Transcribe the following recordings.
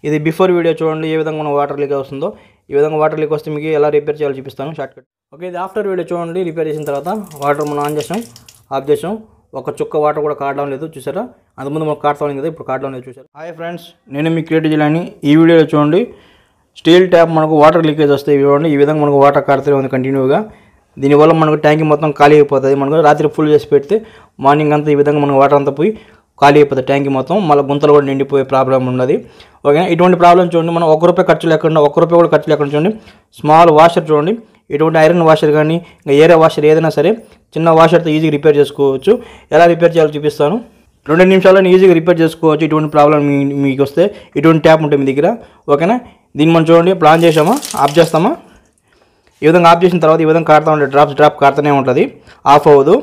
ఇది before video చూడండి, ఏ విధంగా మనం వాటర్ లీక్ వస్తుందో. ఈ విధంగా వాటర్ లీక్ వస్తే మీకు ఎలా రిపేర్ చేయాలో చూపిస్తాను షార్ట్కట్. ఓకే, ఇది ఆఫ్టర్ వీడియో చూడండి. రిపేర్ చేసిన తర్వాత వాటర్ మనం ఆన్ చేసాం, ఆఫ్ చేసాం. ఒక చుక్క వాటర్ కూడా కారడం లేదు, చూసారా? అంతకుముందు మనకు కారుతా ఉంది కదా, ఇప్పుడు కారడం లేదు, చూసారా? హాయ్ ఫ్రెండ్స్, నేను మీ క్రియేటివ్ జిల్లాని. ఈ వీడియోలో చూడండి, స్టీల్ ట్యాప్ మనకు వాటర్ లీకేజ్ వస్తాయి చూడండి. ఈ విధంగా మనకు వాటర్ కారుతూనే ఉంది కంటిన్యూగా. దీనివల్ల మనకు ట్యాంక్ మొత్తం ఖాళీ అయిపోతుంది. మనకు రాత్రి ఫుల్ చేసి పెడితే మార్నింగ్ అంతా ఈ విధంగా మనకు వాటర్ అంతా పోయి ఖాళీ అయిపోతుంది ట్యాంక్ మొత్తం. మళ్ళీ గుంతలు కూడా నిండిపోయే ప్రాబ్లం ఉన్నది. ఓకే, ఇటువంటి ప్రాబ్లం చూడండి. మనం ₹1 ఖర్చు లేకుండా, ₹1 కూడా ఖర్చు లేకుండా చూడండి, స్మాల్ వాషర్ చూడండి. ఇటువంటి ఐరన్ వాషర్ కానీ ఇంకా ఏరే వాషర్ ఏదైనా సరే చిన్న వాషర్తో ఈజీగా రిపేర్ చేసుకోవచ్చు. ఎలా రిపేర్ చేయాలో చూపిస్తాను. 2 నిమిషాల్లో ఈజీగా రిపేర్ చేసుకోవచ్చు. ఇటువంటి ప్రాబ్లం మీకు వస్తే ఇటువంటి ట్యాప్ ఉంటుంది మీ దగ్గర. ఓకేనా? దీన్ని మనం చూడండి, ఇప్పుడు ఆన్ చేసామా, ఆఫ్ చేస్తామా. ఈ విధంగా ఆఫ్ చేసిన తర్వాత ఈ విధంగా కారుతూ ఉంటుంది, డ్రాప్ కారుతూనే ఉంటుంది, ఆఫ్ అవ్వదు.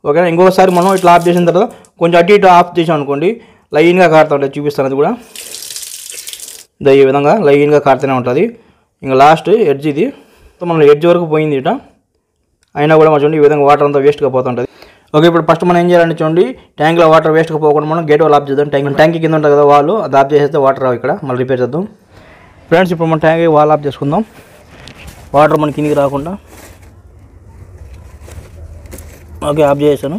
ఓకేనా? ఇంకొకసారి మనం ఇట్లా ఆఫ్ చేసిన తర్వాత కొంచెం అటు ఇటు ఆఫ్ చేసాం అనుకోండి, లైన్గా కారుతూ ఉంటుంది. చూపిస్తాను అది కూడా. ఈ విధంగా లైన్గా కారుతూనే ఉంటుంది. ఇంకా లాస్ట్ ఎడ్జ్ ఇది, మనం ఎడ్జ్ వరకు పోయింది ఇట, అయినా కూడా మనం చూడండి ఈ విధంగా వాటర్ అంతా వేస్ట్గా పోతుంటుంది. ఓకే, ఇప్పుడు ఫస్ట్ మనం ఏం చేయాలంటే చూడండి, ట్యాంక్లో వాటర్ వేస్ట్గా పోకుండా మనం గేట్ వాల్ ఆఫ్ చేద్దాం. ట్యాంక్ కింద ఉంటుంది కదా వాళ్ళు, అది ఆఫ్ చేసేస్తే వాటర్ రావు ఇక్కడ. మళ్ళీ రిపేర్ చేద్దాం ఫ్రెండ్స్. ఇప్పుడు మనం ట్యాంక్ వాల్ ఆఫ్ చేసుకుందాం, వాటర్ మన కిందికి రాకుండా. ఓకే, ఆఫ్ చేసాను.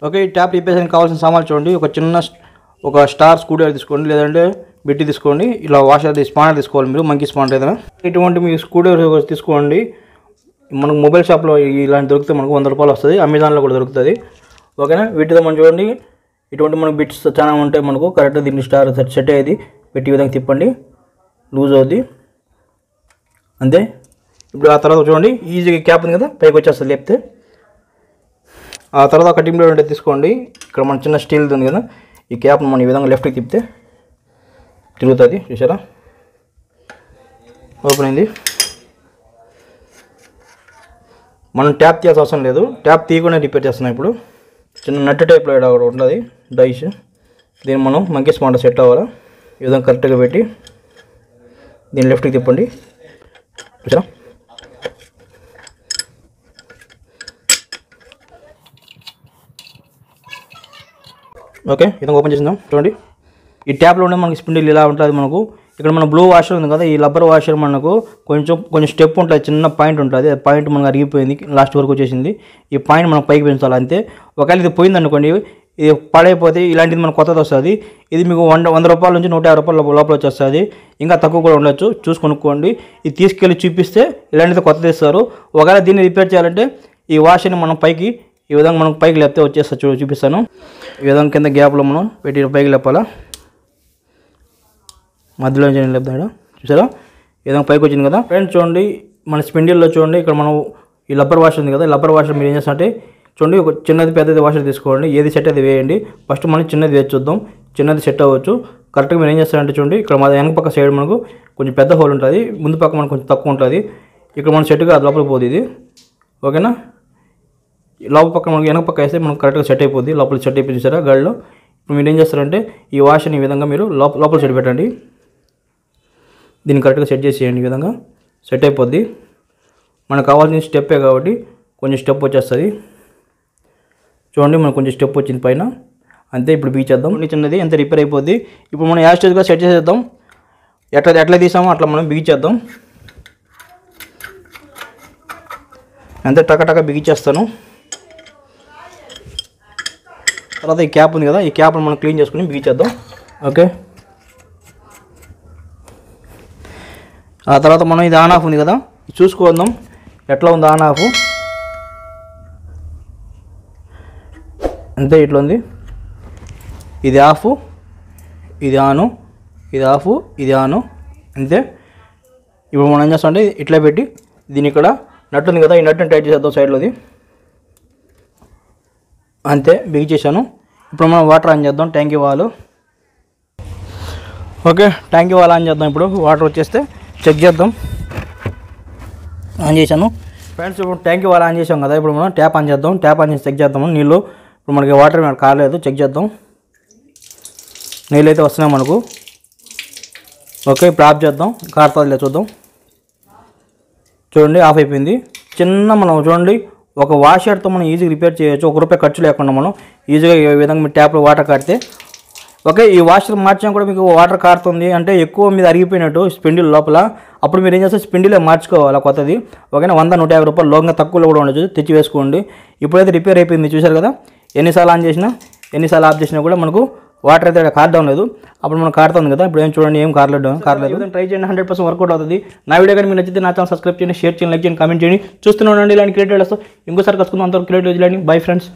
ఓకే, ఈ ట్యాప్ రిపేర్కి కావాల్సిన సామాన్లు చూడండి. ఒక స్టార్ స్క్రూ డ్రైవర్ తీసుకోండి, లేదంటే బిట్టి తీసుకోండి. ఇలా వాషర్ స్పానర్ తీసుకోవాలి మీరు, మంకీ స్పానర్ ఏదైనా. ఇటువంటి మీరు స్క్రూ డ్రైవర్ తీసుకోండి. మనకు మొబైల్ షాప్లో ఇలాంటి దొరికితే మనకు ₹100 వస్తుంది, అమెజాన్లో కూడా దొరుకుతుంది. ఓకేనా? వీటితో మనం చూడండి, ఇటువంటి మనకు బిట్స్ చాలా ఉంటాయి మనకు. కరెక్ట్గా దీన్ని స్టార్ సెట్ అయ్యేది పెట్టి ఈ విధంగా తిప్పండి, లూజ్ అవుద్ది అంతే. ఇప్పుడు ఆ తర్వాత చూడండి, ఈజీగా క్యాప్ ఉంది కదా, పైకి వచ్చేస్తుంది లేపితే. ఆ తర్వాత ఒక టిమ్ లోడ్ తీసుకోండి. ఇక్కడ మన చిన్న స్టీల్ ఉంది కదా, ఈ క్యాప్ మనం ఈ విధంగా లెఫ్ట్కి తిప్పితే తిరుగుతుంది, చూసారా? ఓపెన్ అయింది. మనం ట్యాప్ తీయాల్సిన అవసరం లేదు, ట్యాప్ తీయకుండా రిపేర్ చేస్తున్నాం. ఇప్పుడు చిన్న నట్టు టైప్లో ఒకటి ఉంటుంది డైస్, దీన్ని మనం మంకీ స్పానర్ సెట్ అవ్వాలా. ఈ విధంగా కరెక్ట్గా పెట్టి దీన్ని లెఫ్ట్కి తిప్పండి, చూసారా? ఓకే, ఇదంతా ఓపెన్ చేసిందాం. చూడండి, ఈ ట్యాప్లో ఉండే మనకి స్పిండిల్ ఇలా ఉంటుంది. మనకు ఇక్కడ మన బ్లూ వాషర్ ఉంది కదా, ఈ రబ్బర్ వాషర్ మనకు కొంచెం స్టెప్ ఉంటుంది, చిన్న పాయింట్ ఉంటుంది. ఆ పాయింట్ మనకు అరిగిపోయింది, లాస్ట్ వరకు వచ్చేసింది. ఈ పాయింట్ మనం పైకి పెంచాలి అంతే. ఒకవేళ ఇది పోయింది అనుకోండి, ఇది పడైపోతే ఇలాంటిది మనకు కొత్తది వస్తుంది. ఇది మీకు ₹100 నుంచి ₹150 లోపల వచ్చేస్తుంది. ఇంకా తక్కువ కూడా ఉండొచ్చు, చూసి కొనుక్కోండి. ఇది తీసుకెళ్ళి చూపిస్తే ఇలాంటిది కొత్తది ఇస్తారు. ఒకవేళ దీన్ని రిపేర్ చేయాలంటే ఈ వాషర్ని మనం పైకి ఈ విధంగా మనం పైకి లేపితే వచ్చేస్తా. చూపిస్తాను. ఈ విధంగా కింద గ్యాప్లో మనం పెట్టి పైకి లేపాలా, మధ్యలో లేపుతాడు, చూసారా? ఈ విధంగా పైకి వచ్చింది కదా ఫ్రెండ్స్. చూడండి, మన స్పిండిల్లో చూడండి, ఇక్కడ మనం ఈ రబ్బర్ వాషర్ ఉంది కదా, రబ్బర్ వాషర్ మీరు ఏం చేస్తారంటే చూడండి, ఒక చిన్నది పెద్దది వాషర్ తీసుకోండి, ఏది సెట్ అది వేయండి. ఫస్ట్ మనం చిన్నది వేసి చూద్దాం, చిన్నది సెట్ అవ్వచ్చు కరెక్ట్గా. మీరు ఏం చేస్తారంటే చూడండి, ఇక్కడ మన వెనక పక్క సైడ్ మనకు కొంచెం పెద్ద హోల్ ఉంటుంది, ముందు పక్క మనకు కొంచెం తక్కువ ఉంటుంది. ఇక్కడ మనం సెట్గా అది లోపలికి పోతుంది ఇది. ఓకేనా? లోపల పక్క మనకి వెనక పక్క వేస్తే మనకు కరెక్ట్గా సెట్ అయిపోద్ది, లోపల సెట్ అయిపోయి చూసారా గాడిలో. ఇప్పుడు మీరు ఏం చేస్తారంటే ఈ వాషర్ని ఈ విధంగా మీరు లోపల సెట్ పెట్టండి, దీన్ని కరెక్ట్గా సెట్ చేసేయండి. ఈ విధంగా సెట్ అయిపోద్ది. మనకు కావాల్సిన స్టెప్పే కాబట్టి కొంచెం స్టెప్ వచ్చేస్తుంది. చూడండి, మనకు కొంచెం స్టెప్ వచ్చింది పైన అంతే. ఇప్పుడు బిగించేద్దాం, చిన్నది అంతే రిపేర్ అయిపోద్ది. ఇప్పుడు మనం యాస్టేజ్గా సెట్ చేసేద్దాం. ఎట్లా తీసామో అట్లా మనం బిగించేద్దాం అంతే. టక బిగించేస్తాను. తర్వాత ఈ క్యాప్ ఉంది కదా, ఈ క్యాప్ని మనం క్లీన్ చేసుకుని బిగించేద్దాం. ఓకే, ఆ తర్వాత మనం ఇది ఆన్ ఆఫ్ ఉంది కదా, చూసుకుందాం ఎట్లా ఉంది ఆన్ ఆఫ్. అంతే, ఇట్లా ఉంది. ఇది ఆఫ్, ఇది ఆను, ఇది ఆఫ్, ఇది ఆను అంతే. ఇప్పుడు మనం ఏం చేస్తామంటే ఇట్లా పెట్టి దీని ఇక్కడ నట్టు ఉంది కదా, ఈ నట్టుని టైట్ చేసేద్దాం సైడ్లోది అంతే. బిగించేసాను. ఇప్పుడు మనం వాటర్ ఆన్ చేద్దాం, ట్యాంకీ వాల్. ఓకే, ట్యాంకీ వాల్ ఆన్ చేద్దాం. ఇప్పుడు వాటర్ వచ్చేస్తే చెక్ చేద్దాం. ఆన్ చేశాను ఫ్రెండ్స్. ఇప్పుడు ట్యాంకీ వాల్ ఆన్ చేసాం కదా, ఇప్పుడు మనం ట్యాప్ ఆన్ చేద్దాం. ట్యాప్ ఆన్ చేసి చెక్ చేద్దాము నీళ్ళు. ఇప్పుడు మనకి వాటర్ కాలేదు, చెక్ చేద్దాం. నీళ్ళు అయితే వస్తున్నాయి మనకు. ఓకే, ఇప్పుడు ఆఫ్ చేద్దాం, కారుతుంది లేదు చూద్దాం. చూడండి, ఆఫ్ అయిపోయింది. చిన్న మనం చూడండి ఒక వాషర్తో మనం ఈజీగా రిపేర్ చేయొచ్చు, ₹1 ఖర్చు లేకుండా మనం ఈజీగా ఈ విధంగా మీ ట్యాప్లో వాటర్ కడితే ఓకే, ఈ వాషర్ మార్చాం కూడా మీకు వాటర్ కారుతుంది అంటే ఎక్కువ మీద అరిగిపోయినట్టు స్పిండిల్ లోపల, అప్పుడు మీరు ఏం చేస్తారు స్పిండిలే మార్చుకోవాలి కొత్తది. ఓకేనా, 100-150 రూపాయలు లోగా తక్కువలో కూడా ఉండొచ్చు, తెచ్చి వేసుకోండి. ఇప్పుడైతే రిపేర్ అయిపోయింది చూశారు కదా, ఎన్నిసార్లు ఆన్ చేసినా ఎన్నిసార్లు ఆఫ్ చేసినా కూడా మనకు వాటర్ అయితే కారడం లేదు. అప్పుడు మనం కారుతుంది కదా, ఇప్పుడు ఏం చూడండి ఏం కారలేదు. ట్రై చేయండి, 100% వర్కౌట్ అవుతుంది. నా వీడియో కానీ మీకు నచ్చితే నా ఛానల్ సబ్స్క్రైబ్ చేయండి, షేర్ చేయండి, లైక్ చేయండి, కామెంట్ చేయండి. చూస్తూనే ఉండండి ఇలాంటి క్రియేటివ్ వీడియోస్. ఇంకోసారి కలుసుకుందాం, అంతవరకు క్రియేటివ్. Bye friends.